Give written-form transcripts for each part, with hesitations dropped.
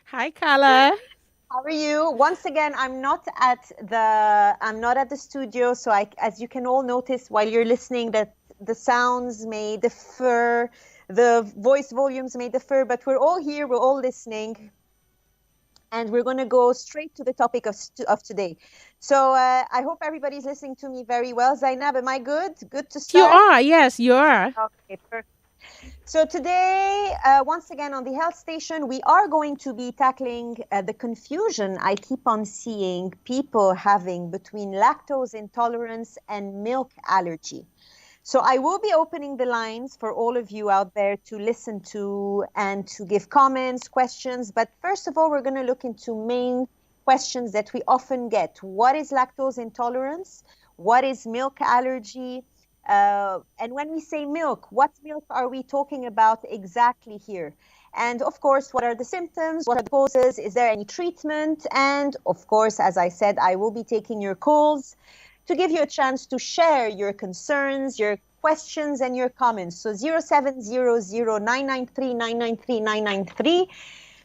Hi, Carla. How are you? Once again, I'm not at the studio, so as you can all notice while you're listening, that the sounds may differ, the voice volumes may differ, but we're all here, we're all listening, and we're going to go straight to the topic of today. So I hope everybody's listening to me very well. Zainab, am I good? Good to You start? are, yes, you are. Okay, perfect. So today, once again on the health station, we are going to be tackling the confusion I keep on seeing people having between lactose intolerance and milk allergy. So I will be opening the lines for all of you out there to listen to and to give comments, questions. But first of all, we're going to look into main questions that we often get. What is lactose intolerance? What is milk allergy? And when we say milk, what milk are we talking about exactly here? And of course, what are the symptoms? What are the causes? Is there any treatment? And of course, as I said, I will be taking your calls to give you a chance to share your concerns, your questions, and your comments. So 0700-993-993-993.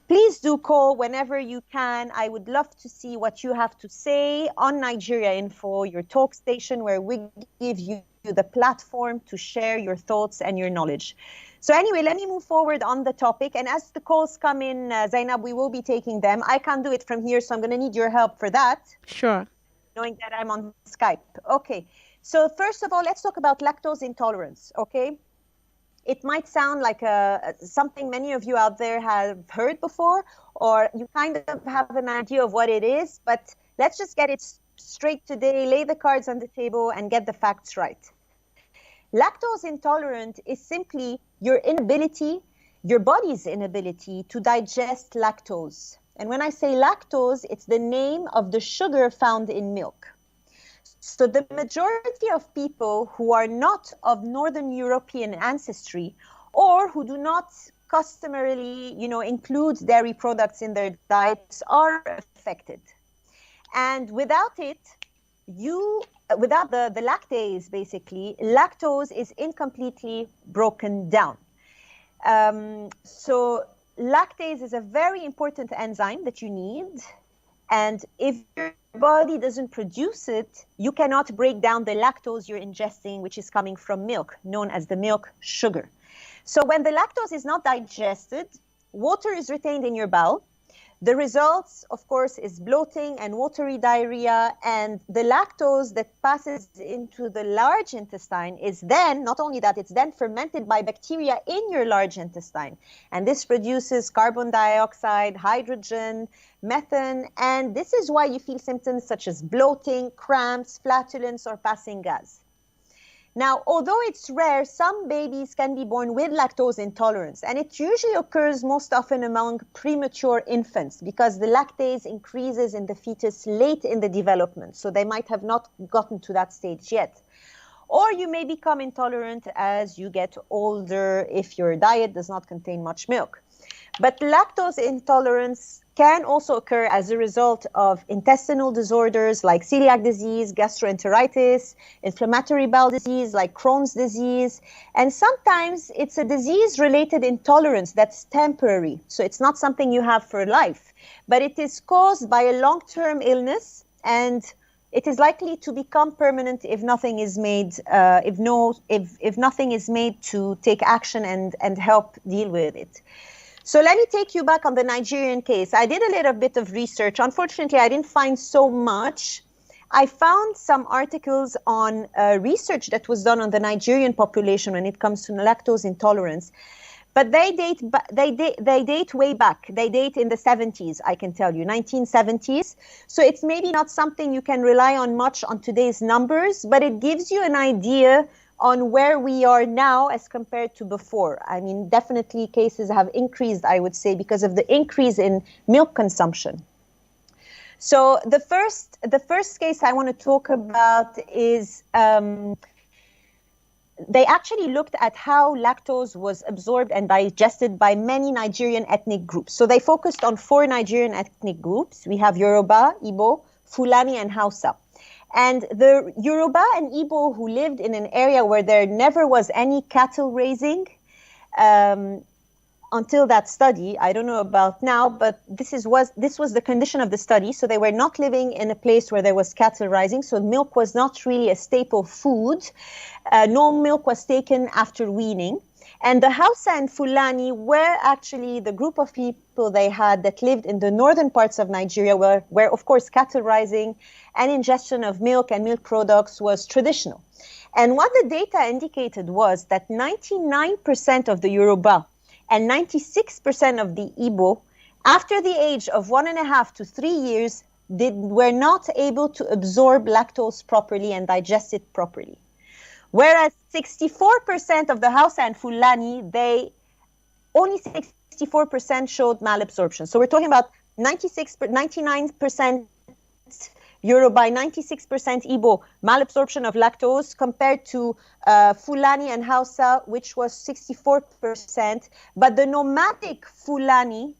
Please do call whenever you can. I would love to see what you have to say on Nigeria Info, your talk station, where we give you the platform to share your thoughts and your knowledge. So anyway, let me move forward on the topic. And as the calls come in, Zainab, we will be taking them. I can't do it from here, so I'm going to need your help for that, Sure. knowing that I'm on Skype. Okay. So first of all, let's talk about lactose intolerance. Okay. It might sound like something many of you out there have heard before, or you kind of have an idea of what it is, but let's just get it straight today, lay the cards on the table, and get the facts right. Lactose intolerant is simply your body's inability to digest lactose. And when I say lactose, it's the name of the sugar found in milk. So the majority of people who are not of Northern European ancestry, or who do not customarily, include dairy products in their diets, are affected. And without it, without the lactase, basically, lactose is incompletely broken down. So lactase is a very important enzyme that you need. And if your body doesn't produce it, you cannot break down the lactose you're ingesting, which is coming from milk, known as the milk sugar. So when the lactose is not digested, water is retained in your bowel. The results, of course, is bloating and watery diarrhea. And the lactose that passes into the large intestine is then, not only that, it's then fermented by bacteria in your large intestine. And this produces carbon dioxide, hydrogen, methane. And this is why you feel symptoms such as bloating, cramps, flatulence, or passing gas. Now, although it's rare, some babies can be born with lactose intolerance, and it usually occurs most often among premature infants because the lactase increases in the fetus late in the development, so they might have not gotten to that stage yet. Or you may become intolerant as you get older if your diet does not contain much milk. But lactose intolerance can also occur as a result of intestinal disorders like celiac disease, gastroenteritis, inflammatory bowel disease like Crohn's disease. And sometimes it's a disease-related intolerance that's temporary. So it's not something you have for life, but it is caused by a long-term illness, and it is likely to become permanent if nothing is made, if nothing is made to take action and help deal with it. So let me take you back on the Nigerian case. I did a little bit of research. Unfortunately, I didn't find so much. I found some articles on research that was done on the Nigerian population when it comes to lactose intolerance. But they date way back. They date in the 70s, I can tell you, 1970s. So it's maybe not something you can rely on much on today's numbers, but it gives you an idea on where we are now as compared to before. I mean, definitely cases have increased, I would say, because of the increase in milk consumption. So the first case I want to talk about is they actually looked at how lactose was absorbed and digested by many Nigerian ethnic groups. So they focused on 4 Nigerian ethnic groups. We have Yoruba, Igbo, Fulani, and Hausa. And the Yoruba and Igbo who lived in an area where there never was any cattle raising, until that study, I don't know about now, but this was the condition of the study. So they were not living in a place where there was cattle rising. So milk was not really a staple food. No milk was taken after weaning. And the Hausa and Fulani were actually the group of people they had that lived in the northern parts of Nigeria, where of course, cattle rising and ingestion of milk and milk products was traditional. And what the data indicated was that 99% of the Yoruba and 96% of the Igbo, after the age of 1.5 to 3 years, were not able to absorb lactose properly and digest it properly. Whereas 64% of the Hausa and Fulani, only 64% showed malabsorption. So we're talking about 99% Yoruba, 96% Igbo malabsorption of lactose compared to Fulani and Hausa, which was 64%. But the nomadic Fulani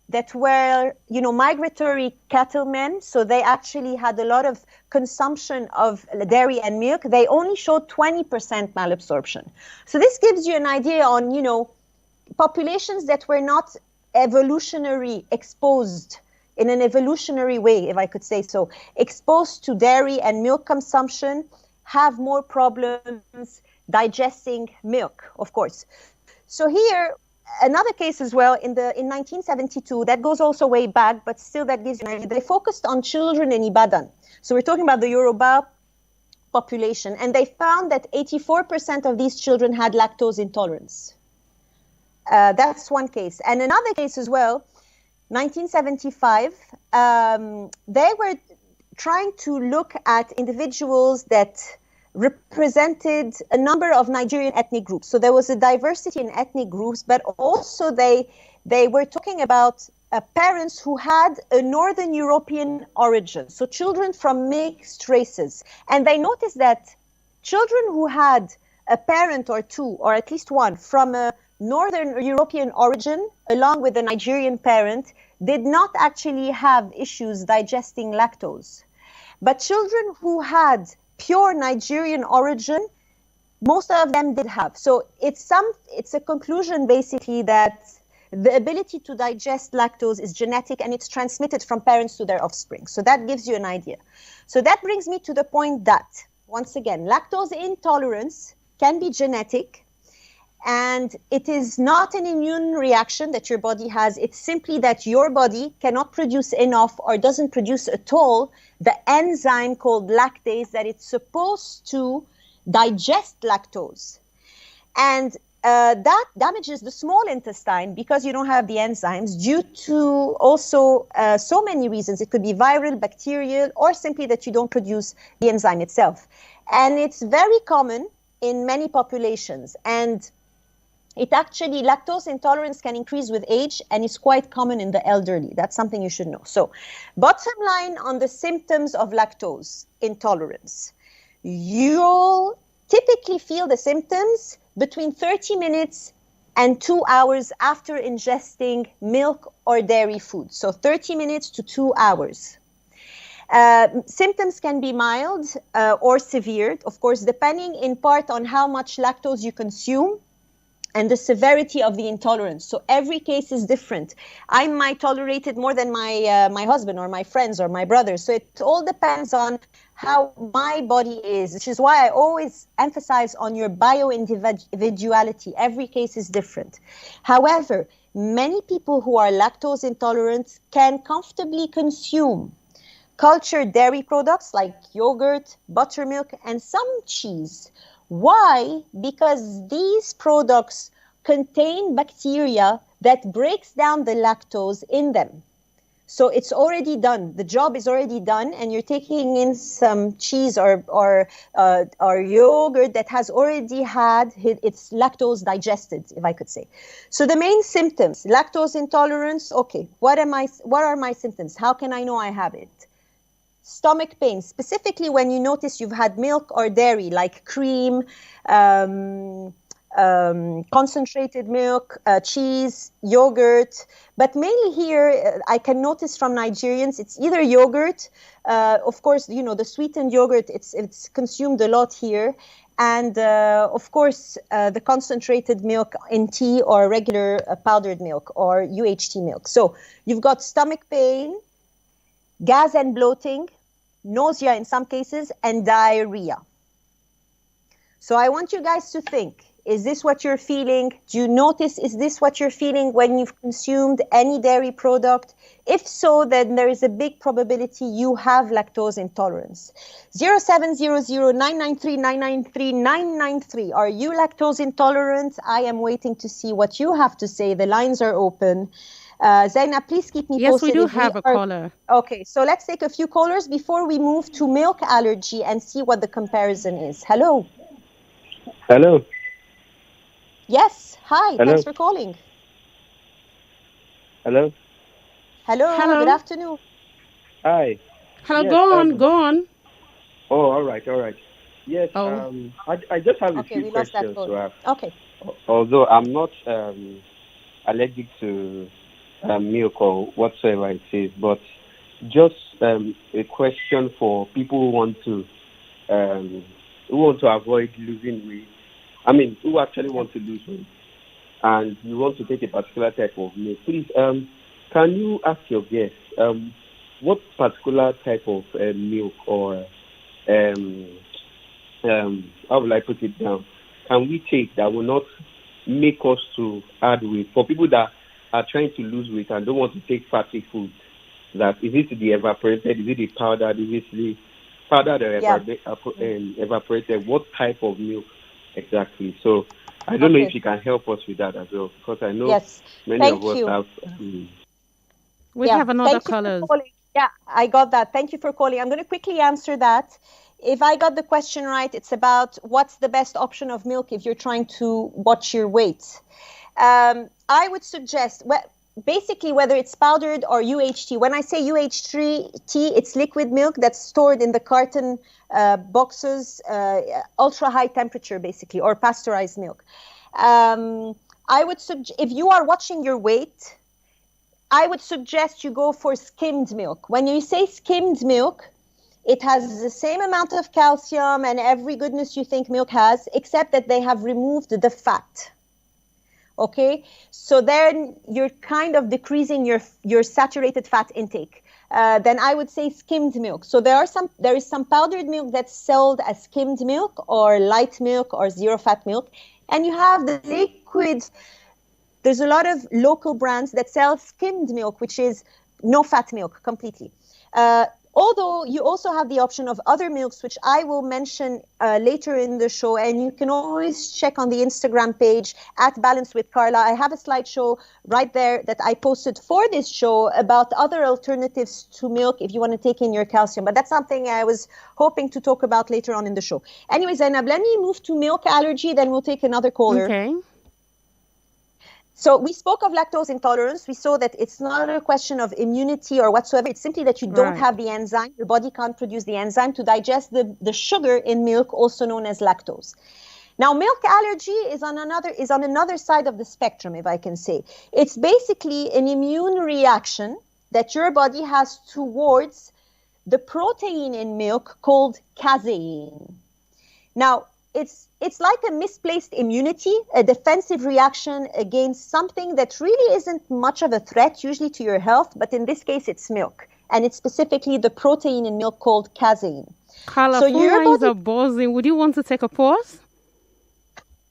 that were, migratory cattlemen, so they actually had a lot of consumption of dairy and milk, they only showed 20% malabsorption. So this gives you an idea on, populations that were not evolutionary exposed in an evolutionary way, if I could say so, exposed to dairy and milk consumption, have more problems digesting milk, of course. So here, another case as well, in 1972, that goes also way back, but still that gives you an idea. They focused on children in Ibadan. So we're talking about the Yoruba population, and they found that 84% of these children had lactose intolerance. That's one case. And another case as well, 1975, they were trying to look at individuals that represented a number of Nigerian ethnic groups. So there was a diversity in ethnic groups, but also they were talking about parents who had a Northern European origin, so children from mixed races. And they noticed that children who had a parent or two, or at least one, from a Northern European origin, along with a Nigerian parent, did not actually have issues digesting lactose. But children who had pure Nigerian origin, most of them did have. So it's a conclusion basically that the ability to digest lactose is genetic and it's transmitted from parents to their offspring. So that gives you an idea. So that brings me to the point that, once again, lactose intolerance can be genetic, and it is not an immune reaction that your body has. It's simply that your body cannot produce enough or doesn't produce at all the enzyme called lactase that it's supposed to digest lactose. And that damages the small intestine because you don't have the enzymes due to also so many reasons. It could be viral, bacterial, or simply that you don't produce the enzyme itself. And it's very common in many populations. And lactose intolerance can increase with age, and it's quite common in the elderly. That's something you should know. So, bottom line on the symptoms of lactose intolerance. You'll typically feel the symptoms between 30 minutes and 2 hours after ingesting milk or dairy food. So 30 minutes to 2 hours. Symptoms can be mild or severe, of course, depending in part on how much lactose you consume and the severity of the intolerance. So every case is different. I might tolerate it more than my husband or my friends or my brothers. So it all depends on how my body is, which is why I always emphasize on your bio-individuality. Every case is different. However, many people who are lactose intolerant can comfortably consume cultured dairy products like yogurt, buttermilk, and some cheese. Why? Because these products contain bacteria that breaks down the lactose in them. So it's already done. The job is already done, and you're taking in some cheese or yogurt that has already had its lactose digested, if I could say. So the main symptoms: lactose intolerance. Okay, what are my symptoms? How can I know I have it? Stomach pain, specifically when you notice you've had milk or dairy, like cream, concentrated milk, cheese, yogurt. But mainly here, I can notice from Nigerians, it's either yogurt. Of course, the sweetened yogurt, it's consumed a lot here. and of course, the concentrated milk in tea or regular powdered milk or UHT milk. So you've got stomach pain, gas and bloating, nausea in some cases, and diarrhea. So I want you guys to think, is this what you're feeling? Do you notice, is this what you're feeling when you've consumed any dairy product? If so, then there is a big probability you have lactose intolerance. 0700-993-993-993. Are you lactose intolerant? I am waiting to see what you have to say. The lines are open. Zainab, please keep me posted. Yes, we do have a caller. Okay, so let's take a few callers before we move to milk allergy and see what the comparison is. Hello. Hello. Yes. Hi. Hello. Thanks for calling. Hello. Hello. Good afternoon. Hi. Hello. Yes, Go on. Oh, all right. Yes. Oh. I just have a Okay, few we lost that questions call. to ask. Okay. Although I'm not allergic to milk or whatsoever it is, but just a question for people who want to avoid losing weight. I mean, who actually want to lose weight, and you want to take a particular type of milk. Please, can you ask your guests what particular type of milk or how will I put it down? Can we take that will not make us to add weight for people that are trying to lose weight and don't want to take fatty food? That is it the evaporated? Is it the powdered? Is it the powdered or evaporated? What type of milk exactly? So I don't know if you can help us with that as well, because I know many of us have. We have another caller. Yeah, I got that. Thank you for calling. I'm going to quickly answer that. If I got the question right, it's about what's the best option of milk if you're trying to watch your weight. I would suggest, basically, whether it's powdered or UHT. When I say UHT, it's liquid milk that's stored in the carton boxes, ultra high temperature, basically, or pasteurized milk. I would suggest, if you are watching your weight, I would suggest you go for skimmed milk. When you say skimmed milk, it has the same amount of calcium and every goodness you think milk has, except that they have removed the fat. Okay, so then you're kind of decreasing your saturated fat intake. Then I would say skimmed milk. So there is some powdered milk that's sold as skimmed milk or light milk or zero fat milk, and you have the liquid. There's a lot of local brands that sell skimmed milk, which is no fat milk completely. Although you also have the option of other milks, which I will mention later in the show, and you can always check on the Instagram page at Balance with Carla. I have a slideshow right there that I posted for this show about other alternatives to milk if you want to take in your calcium. But that's something I was hoping to talk about later on in the show. Anyways, Zainab, let me move to milk allergy, then we'll take another caller. Okay. So we spoke of lactose intolerance. We saw that it's not a question of immunity or whatsoever. It's simply that you don't have the enzyme. Your body can't produce the enzyme to digest the sugar in milk, also known as lactose. Now, milk allergy is on another side of the spectrum, if I can say. It's basically an immune reaction that your body has towards the protein in milk called casein. Now, it's like a misplaced immunity, a defensive reaction against something that really isn't much of a threat, usually to your health, but in this case, it's milk. And it's specifically the protein in milk called casein. Carla, so phone lines are buzzing. Would you want to take a pause?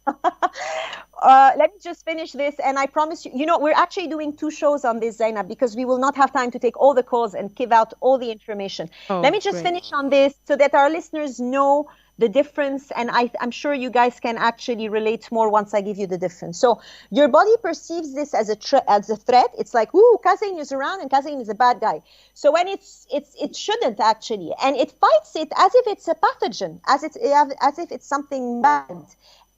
Let me just finish this, and I promise you, we're actually doing 2 shows on this, Zainab, because we will not have time to take all the calls and give out all the information. Let me just finish on this so that our listeners know the difference, and I'm sure you guys can actually relate more once I give you the difference. So your body perceives this as a threat. It's like, ooh, casein is around and casein is a bad guy. So when it shouldn't actually, and it fights it as if it's a pathogen, as if it's something bad.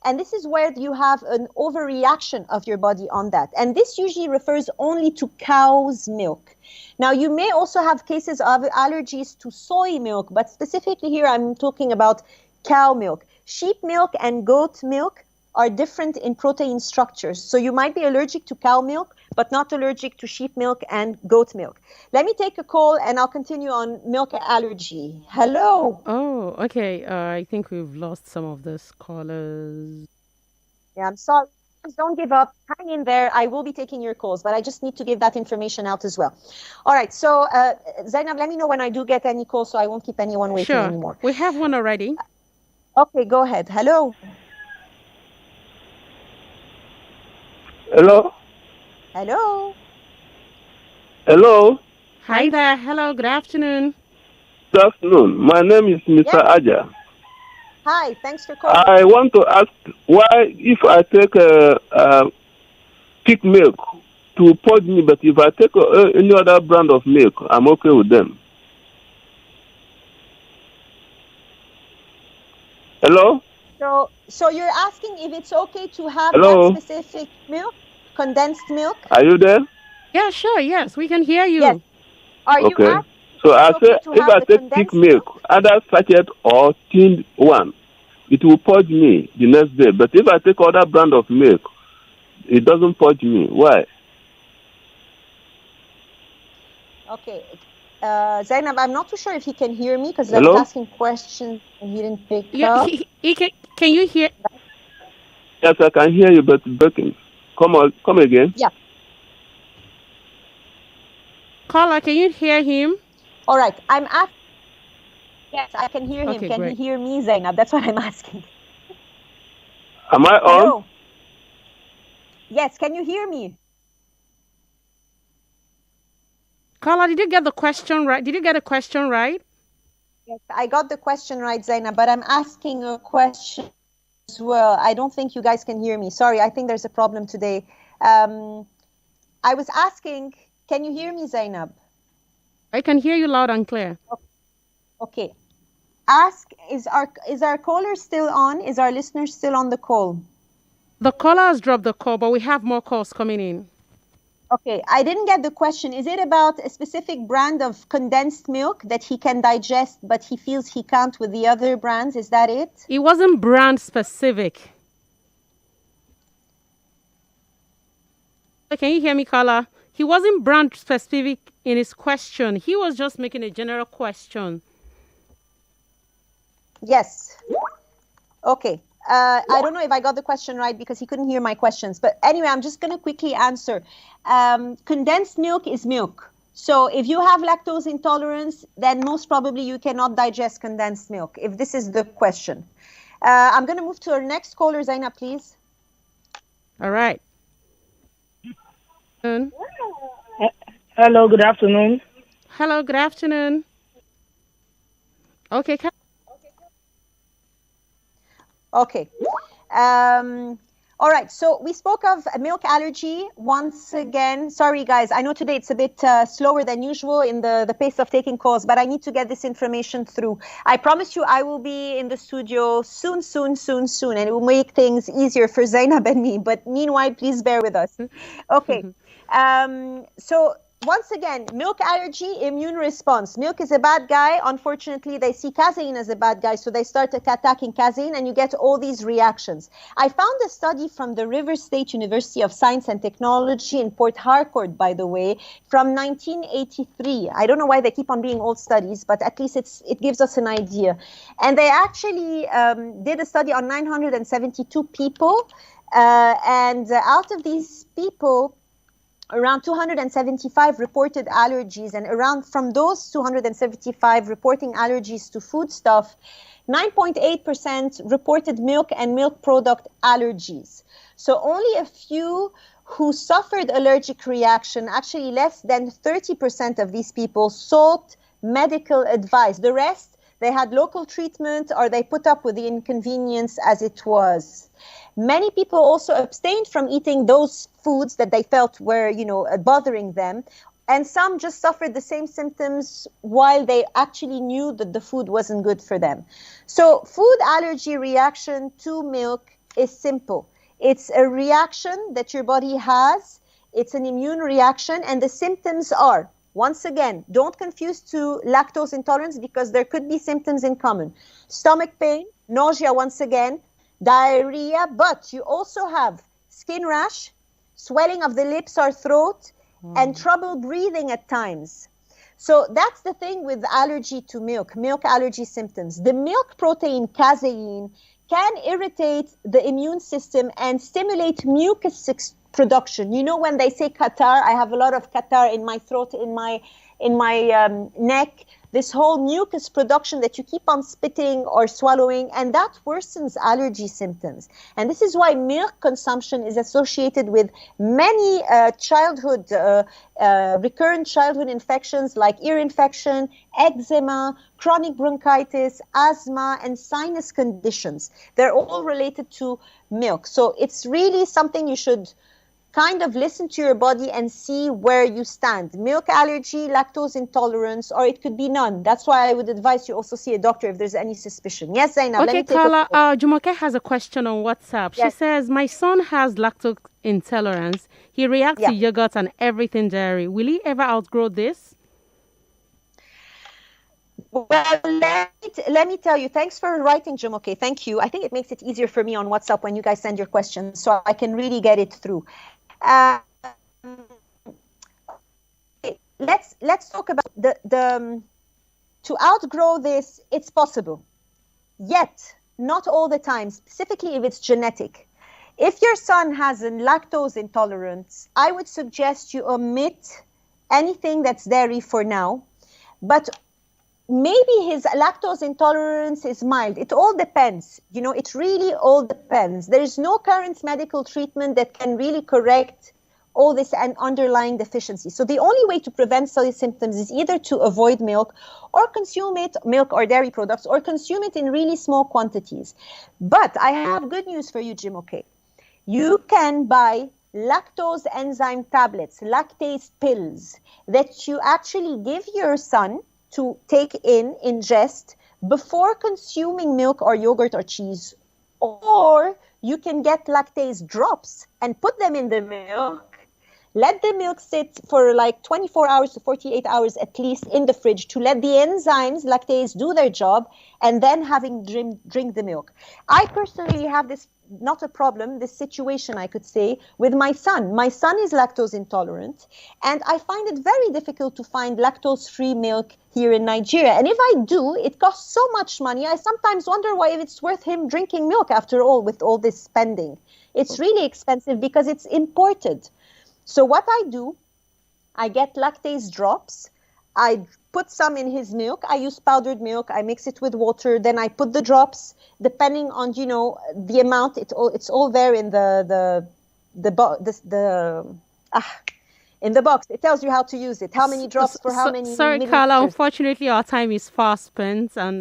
And this is where you have an overreaction of your body on that. And this usually refers only to cow's milk. Now, you may also have cases of allergies to soy milk, but specifically here, I'm talking about cow milk. Sheep milk and goat milk are different in protein structures. So you might be allergic to cow milk, but not allergic to sheep milk and goat milk. Let me take a call and I'll continue on milk allergy. Hello. Oh, okay. I think we've lost some of those callers. Yeah, I'm sorry. Please don't give up. Hang in there. I will be taking your calls, but I just need to give that information out as well. All right. So, Zainab, let me know when I do get any calls so I won't keep anyone waiting Sure. anymore. We have one already. Okay, go ahead. Hello. Hello? Hello. Hello? Hi there. Hello. Good afternoon. Good afternoon. My name is Mr. Yes. Aja. Hi. Thanks for calling. I want to ask why, if I take pig milk to purge me, but if I take any other brand of milk, I'm okay with them. Hello? So you're asking if it's okay to have Hello? that specific milk, condensed milk? Are you there? Yeah, sure. Yes, we can hear you. Yes. Are you Okay. asking So I it's okay say, to if have I the take pig condensed milk, either sachet or tinned one, it will purge me the next day. But if I take other brand of milk, it doesn't purge me. Why? Okay. Zainab, I'm not too sure if he can hear me because I was Hello? asking questions and he didn't pick Yeah, up. he can you hear? Yes, I can hear you, but breaking. Come again. Yeah. Carla, can you hear him? All right. I'm asking. Yes, I can hear him. Okay, Can great. he hear me, Zainab? That's what I'm asking. Am I on? Hello. Yes, can you hear me? Carla, did you get the question right? Did you get a question right? Yes, I got the question right, Zainab, but I'm asking a question as well. I don't think you guys can hear me. Sorry, I think there's a problem today. I was asking, can you hear me, Zainab? I can hear you loud and clear. Okay. Ask, is our caller still on? Is our listener still on the call? The caller has dropped the call, but we have more calls coming in. Okay, I didn't get the question. Is it about a specific brand of condensed milk that he can digest, but he feels he can't with the other brands? Is that it? It wasn't brand specific. Can you hear me, Carla? He wasn't brand specific in his question. He was just making a general question. Yes. Okay. I don't know if I got the question right because he couldn't hear my questions. But anyway, I'm just going to quickly answer. Condensed milk is milk. So if you have lactose intolerance, then most probably you cannot digest condensed milk, if this is the question. I'm going to move to our next caller, Zainab, please. All right. Hello, good afternoon. Hello, good afternoon. Okay. Okay. All right. So we spoke of milk allergy once again. Sorry, guys. I know today it's a bit slower than usual in the pace of taking calls, but I need to get this information through. I promise you I will be in the studio soon, and it will make things easier for Zainab and me. But meanwhile, please bear with us. Okay. So once again, milk allergy, immune response. Milk is a bad guy. Unfortunately, they see casein as a bad guy, so they start attacking casein, and you get all these reactions. I found a study from the River State University of Science and Technology in Port Harcourt, by the way, from 1983. I don't know why they keep on being old studies, but at least it gives us an idea. And they actually did a study on 972 people, and out of these people, around 275 reported allergies, and from those 275 reporting allergies to foodstuff, 9.8% reported milk and milk product allergies. So only a few who suffered allergic reaction, actually less than 30% of these people sought medical advice. The rest, they had local treatment or they put up with the inconvenience as it was. Many people also abstained from eating those foods that they felt were, bothering them. And some just suffered the same symptoms while they actually knew that the food wasn't good for them. So food allergy reaction to milk is simple. It's a reaction that your body has. It's an immune reaction. And the symptoms are, once again, don't confuse to lactose intolerance because there could be symptoms in common. Stomach pain, nausea once again, diarrhea, but you also have skin rash, swelling of the lips or throat, and trouble breathing at times. So that's the thing with allergy to milk allergy symptoms. The milk protein casein can irritate the immune system and stimulate mucus production. You know, when they say catarrh, I have a lot of catarrh in my throat, in my neck, this whole mucus production that you keep on spitting or swallowing, and that worsens allergy symptoms. And this is why milk consumption is associated with many recurrent childhood infections like ear infection, eczema, chronic bronchitis, asthma, and sinus conditions. They're all related to milk. So it's really something you should kind of listen to your body and see where you stand. Milk allergy, lactose intolerance, or it could be none. That's why I would advise you also see a doctor if there's any suspicion. Yes, Zainab. Okay, Carla, Jumoke has a question on WhatsApp. Yes. She says, my son has lactose intolerance. He reacts to yogurt and everything dairy. Will he ever outgrow this? Well, let me tell you, thanks for writing, Jumoke. Thank you. I think it makes it easier for me on WhatsApp when you guys send your questions so I can really get it through. Let's talk about to outgrow this. It's possible, yet not all the time, specifically if it's genetic. If your son has a lactose intolerance, I would suggest you omit anything that's dairy for now, but maybe his lactose intolerance is mild. It all depends. You know, it really all depends. There is no current medical treatment that can really correct all this and underlying deficiency. So the only way to prevent such symptoms is either to avoid milk or consume it, milk or dairy products, or consume it in really small quantities. But I have good news for you, Jumoke. You can buy lactose enzyme tablets, lactase pills, that you actually give your son to take ingest before consuming milk or yogurt or cheese. Or you can get lactase drops and put them in the milk. Let the milk sit for like 24 hours to 48 hours at least in the fridge to let the enzymes, lactase, do their job, and then drink the milk. I personally have this, not a problem, this situation, I could say, with my son. My son is lactose intolerant, and I find it very difficult to find lactose-free milk here in Nigeria. And if I do, it costs so much money. I sometimes wonder why it's worth him drinking milk after all, with all this spending. It's really expensive because it's imported. So what I do, I get lactase drops. I put some in his milk. I use powdered milk. I mix it with water. Then I put the drops, depending on, you know, the amount. It's all there in the box. It tells you how to use it. How many drops for how many. Sorry, Carla. Unfortunately, our time is fast spent, and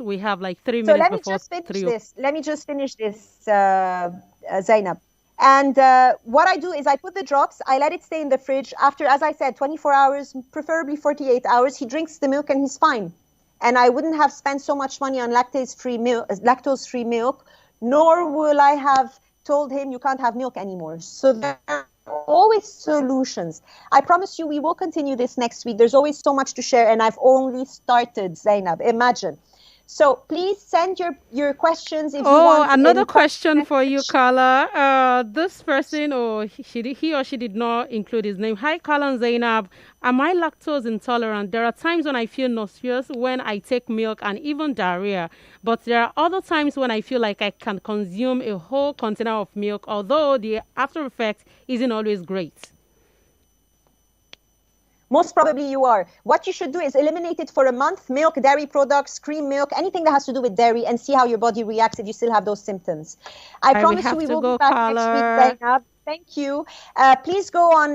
we have like 3 minutes before 3. Let me just finish this, Zainab. And what I do is I put the drops, I let it stay in the fridge. After, as I said, 24 hours, preferably 48 hours, he drinks the milk and he's fine. And I wouldn't have spent so much money on lactose-free milk, nor will I have told him you can't have milk anymore. So there are always solutions. I promise you we will continue this next week. There's always so much to share, and I've only started, Zainab. Imagine. So please send your questions if you want. Another question for you, Carla. This person, he or she did not include his name. Hi, Carla and Zainab. Am I lactose intolerant? There are times when I feel nauseous when I take milk and even diarrhea. But there are other times when I feel like I can consume a whole container of milk, although the after effect isn't always great. Most probably you are. What you should do is eliminate it for a month, milk, dairy products, cream milk, anything that has to do with dairy, and see how your body reacts if you still have those symptoms. I promise you we will be back next week, Zainab. Thank you. Please go on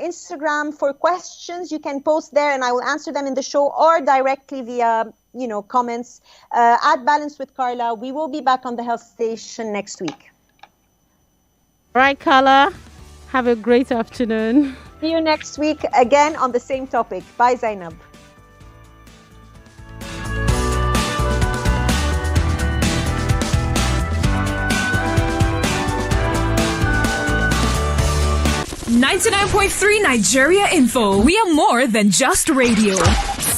Instagram for questions. You can post there and I will answer them in the show or directly via comments. At Balance with Carla. We will be back on the Health Station next week. All right, Carla. Have a great afternoon. See you next week again on the same topic. Bye, Zainab. .3 Nigeria Info. We are more than just radio.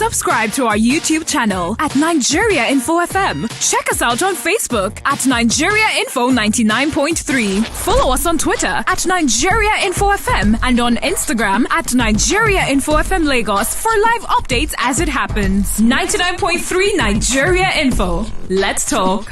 Subscribe to our YouTube channel at Nigeria Info FM. Check us out on Facebook at Nigeria Info 99.3. Follow us on Twitter at Nigeria Info FM and on Instagram at Nigeria Info FM Lagos for live updates as it happens. 99.3 Nigeria Info. Let's talk.